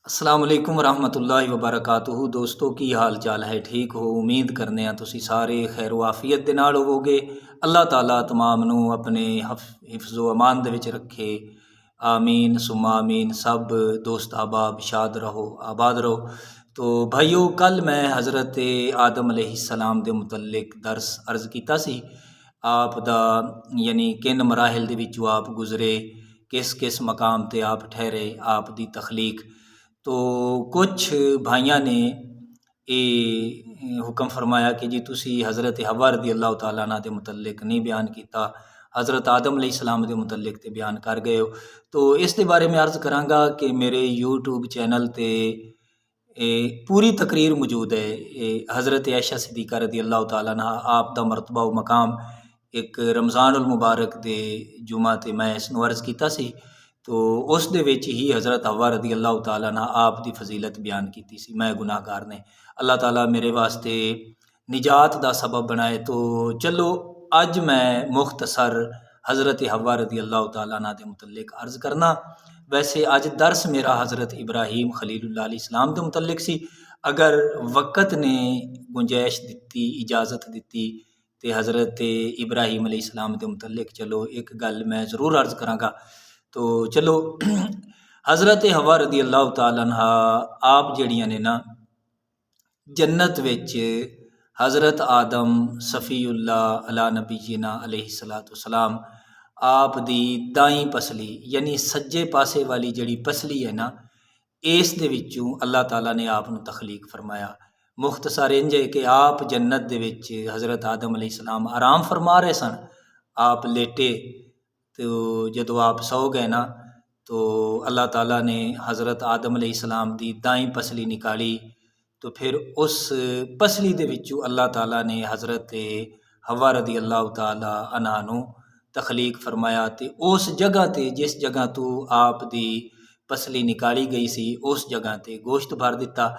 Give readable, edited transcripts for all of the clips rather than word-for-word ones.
अस्सलाम वालेकुम रहमतुल्लाहि व बरकातुहू। दोस्तों की हाल चाल है? ठीक हो? उम्मीद करने तुसी सारे खैर वाफियत दे नाल होवोगे। अल्लाह ताला तमाम नू अपने हिफ्ज़ो अमान दे विच रखे। आमीन सुम्मा आमीन। सब दोस्त अहबाब शाद रहो, आबाद रहो। तो भाइयों, कल मैं हज़रत आदम अलैहिस्सलाम दे मुतल्लिक दर्स अर्ज़ कीता सी। आप दा यानी किन मराहिल दे विचों आप गुज़रे, किस किस मकाम ते आप ठहरे, आप दी तखलीक। तो कुछ भाइयों ने ये हुक्म फरमाया कि जी तुसी हज़रत हवा रदी अल्लाह तआला अन्हा दे मुतल्लिक नहीं बयान किया, हज़रत आदम अलैहिस्सलाम दे मुतल्लिक ते बयान कर गए हो। तो इस दे बारे में अर्ज़ करांगा कि मेरे यूट्यूब चैनल ते पूरी तकरीर मौजूद है। हज़रत आयशा सिद्दीक़ा रदी अल्लाह तआला अन्हा आप दा मरतबा व मकाम एक रमज़ानुल मुबारक दे जुमा ते मैं इसनूं अर्ज़ कीता सी। तो उस दे विच ही हज़रत हवा रदी अल्लाह तआला अन्हा आप दी फजीलत बयान की सी। मैं गुनाहगार ने, अल्लाह ताला मेरे वास्ते निजात दा सबब बनाए। तो चलो अज मैं मुख्तसर हज़रत हवा रदी अल्लाह तआला अन्हा दे मुतल्लिक अर्ज़ करना। वैसे अज दर्स मेरा हज़रत इब्राहीम खलीलुल्लाह अलैहिस्सलाम दे मुतल्लिक सी। अगर वक़्त ने गुंजाइश दिती, इजाज़त दिती तो हज़रत इब्राहीम अलैहिस्सलाम दे मुतल्लिक चलो एक गल मैं ज़रूर अर्ज़ करांगा। तो चलो हज़रत हवा रदी अल्लाह तआला अन्हा आप जड़ियां ने ना जन्नत विच हज़रत आदम सफ़ीउल्लाह अला नबीना अलैहिस्सलातु वस्सलाम आप दी दाई पसली यानी सज्जे पासे वाली जड़ी पसली है ना, इस दे विचों अल्लाह ताला ने आप नूं तखलीक फरमाया। मुख्तसर इंज है कि आप जन्नत दे विच हज़रत आदम अलैहिस्सलाम आराम फरमा रहे सन। आप लेटे तो जदों आप सौ गए ना, तो अल्लाह ताला ने हज़रत आदम अलैहिस्सलाम दी दाई पसली निकाली। तो फिर उस पसली दे विचों अल्लाह ताला ने हज़रत हवा रदी अल्लाह ताला अन्हा नूं तखलीक फरमाया। तो उस जगह ते जिस जगह तो आप दी पसली निकाली गई सी, उस जगह ते गोश्त भर दिता।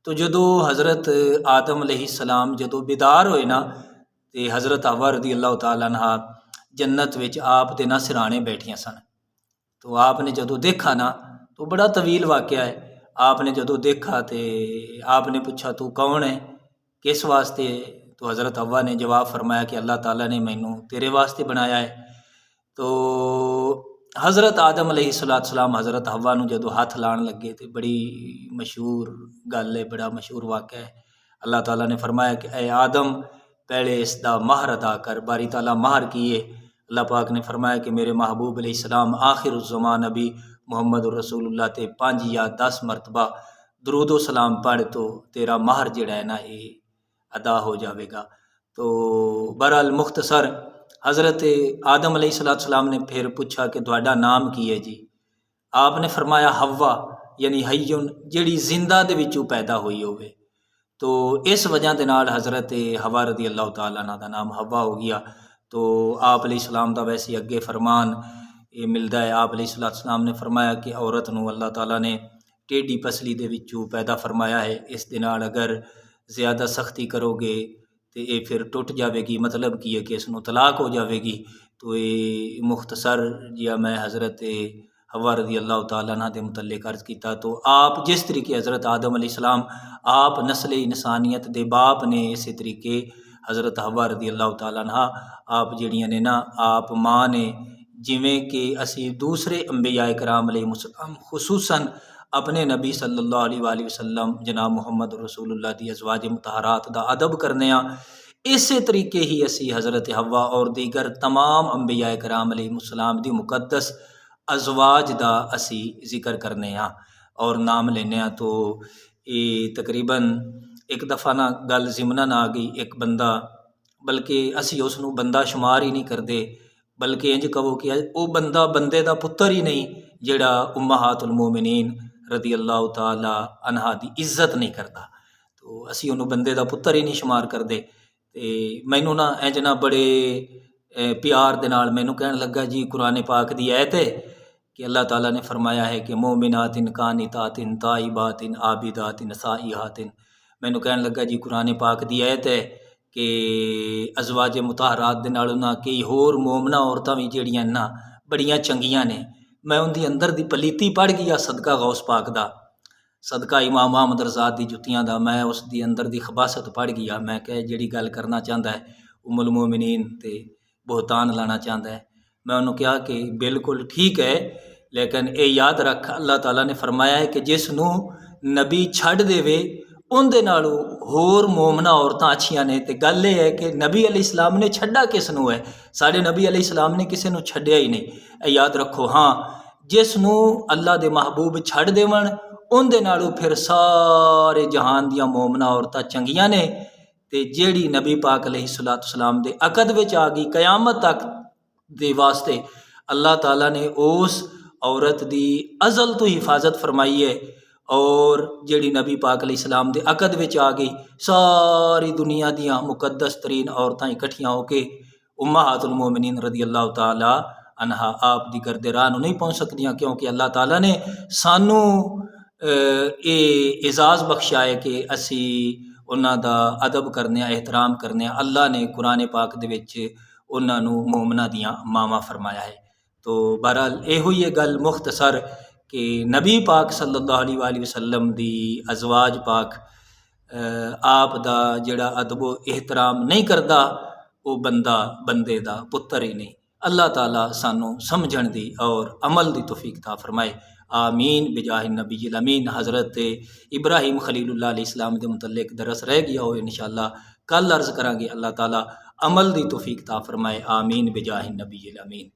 तो जदों हज़रत आदम अलैहिस्सलाम जदों बेदार होए ना, तो हज़रत हवा रदी अल्लाह ताला अन्हा जन्नत विच आप दे ना सिराने बैठियां सन। तो आपने जदों देखा ना, तो बड़ा तवील वाक़या है। आपने जदों देखा तो आपने पूछा तू कौन है, किस वास्ते? तो हज़रत हवा ने जवाब फरमाया कि अल्लाह ताला ने मैनू तेरे वास्ते बनाया है। तो हज़रत आदम अलैहिस्सलाम हज़रत हवा नूं जदों हथ लाण लगे तो बड़ी मशहूर गल है, बड़ा मशहूर वाक़या है। अल्लाह ताला ने फरमाया कि ए आदम पहले इसका महर अदा कर। बारी ताला महर किए। अल्लाह पाक ने फरमाया कि मेरे महबूब अलैहिस्सलाम आखिर ज़मान नबी मुहम्मद रसूलुल्लाह ते 5 या 10 मरतबा दरूदो सलाम पढ़ तो तेरा महर जिहड़ा है ना ये अदा हो जाएगा। तो बहरहाल मुख्तसर हज़रत आदम अलैहिस्सलाम ने फिर पूछा कि तुहाडा नाम की है जी? आपने फरमाया हवा यानी हय्युन, जिहड़ी जिंदा दे विचों पैदा हुई होवे। तो इस वजह के नाल हज़रत हवा रदी अल्लाह तआला अन्हा दा नाम हवा हो गया। तो आप अलैहिस्सलाम दा वैसे अगे फरमान ये मिलता है। आप अलैहिस्सलाम ने फरमाया कि औरत नूं अल्लाह ताला ने टेढ़ी पसली दे विचों पैदा फरमाया है। इस दे नाल अगर ज़्यादा सख्ती करोगे तो ये फिर टुट जाएगी, मतलब की है कि इसनूं तलाक हो जाएगी। तो ये मुख्तसर जिया मैं हज़रत हवा रदी अल्लाह तआला अन्हा दे मुतल्लिक अर्ज़ किया। तो आप जिस तरीके हज़रत आदम अलैहिस्सलाम आप नस्ल इंसानियत दे बाप ने, इस तरीके हज़रत हवा रदी अल्लाह तआला अन्हा आप जड़ियां ने ना आप माँ ने। जिमें कि असी दूसरे अंबिया कराम अलैहिमुस्सलाम खुसूसन अपने नबी सल्लल्लाहु अलैहि वसल्लम जनाब मुहम्मद रसूलुल्लाह दी अज़वाज मुतहरात दा अदब करने इस तरीके ही असी हज़रत हवा और दीगर तमाम अंबिया कराम अलैहिमुस्सलाम दी मुकद्दस अज़वाज दा असी जिक्र करने और नाम लेने। तो ये तकरीबन एक दफ़ा ना गल ज़िमनन आ गई। एक बंदा, बल्कि असी उसनूं बंदा शुमार ही नहीं करते, बल्कि इंज कहो कि वो बंदा बंदे दा पुत्तर ही नहीं जिहड़ा उम्महातुल मोमिनीन रदी अल्लाह तआला अन्हा दी इज्जत नहीं करता। तो असी उन्होंने बंदे दा पुत्तर ही नहीं शुमार करते। तो मैनू ना इंज ना बड़े प्यार दे नाल मैनू कहन लगा जी कुरान पाक दी आयत है कि अल्लाह ताला ने फरमाया है कि मोमिनातिन कानितातिन ताइबातिन आबिदातिन साइहातिन। मैनू कहन लगा जी कुरान पाक दी आयत है कि अज़वाज मुताहरात दे नालों ना कई होर मोमना औरतां भी जिहड़ियां ना बड़ियां चंगियां ने। मैं उनकी अंदर दी पलीती पढ़ गया सदका गौस पाक दा। सदका इमाम मुहम्मद रज़ा दी जुत्तियां दा मैं उस दी अंदर दी खबासत पढ़ गया। मैं कह जिहड़ी गल करना चाहता है उम्मुल मोमिनीन ते बोहतान लाना चाहता है। मैं उन्होंने कहा कि बिल्कुल ठीक है, लेकिन ये याद रख अल्लाह ताला ने फरमाया है कि जिसनों नबी छड़ देवे उनदे नालों होर मोमना औरतां अच्छियां ने। ते गल ये है कि नबी अलैहिस्सलाम ने छड्डा किस नूं है? साडे नबी अलैहिस्सलाम ने किसी नूं छड्डिया ही नहीं। ये याद रखो। हाँ, जिसनों अल्लाह दे महबूब छड़ देवन उनदे नालों फिर सारे जहान दियां मोमना औरतां चंगियां ने। ते जेड़ी नबी पाक अलैहिस्सलातु वस्सलाम दे अकद विच आ गई क़यामत तक दे वास्ते अल्लाह ताला ने उस औरत दी अज़ल तो हिफाजत फरमाई है। और जेड़ी नबी पाक अलैहिस्सलाम दे अकद विच आ गई, सारी दुनिया दियां मुकद्दस तरीन औरतां इकट्ठियां होके उम्महातुल मोमिनीन रज़ी अल्लाह ताला अनहा आप दी गर्दे राह नूं नहीं पहुँच सकदियां, क्योंकि अल्लाह ताला ने सानू ये एजाज़ बख्शा है कि असी उन्हां दा अदब करने, एहतराम करने। अल्लाह ने कुरान पाक दे विच उन्हां नूं मोमना दियां मावां फरमाया है। तो बहरहाल इहो ही गल मुख्तसर कि नबी पाक सल्लल्लाहु अलैहि वसल्लम दी अज़वाज पाक आप दा जिहड़ा अदब एहतराम नहीं करदा वो बंदा बंदे दा पुत्तर ही नहीं। अल्लाह ताला सानू समझण दी और अमल दी तौफीक ता फरमाए। आमीन बिजाहि नबील अमीन। हज़रत इब्राहिम खलीलुल्लाह अलैहिस्सलाम दे मुतल्लिक दरस रह गया हो, इंशाअल्लाह कल अर्ज़ करांगे। अल्लाह ताला अमल दी तौफीक ता फरमाए। आमीन बिजाहि नबील अमीन।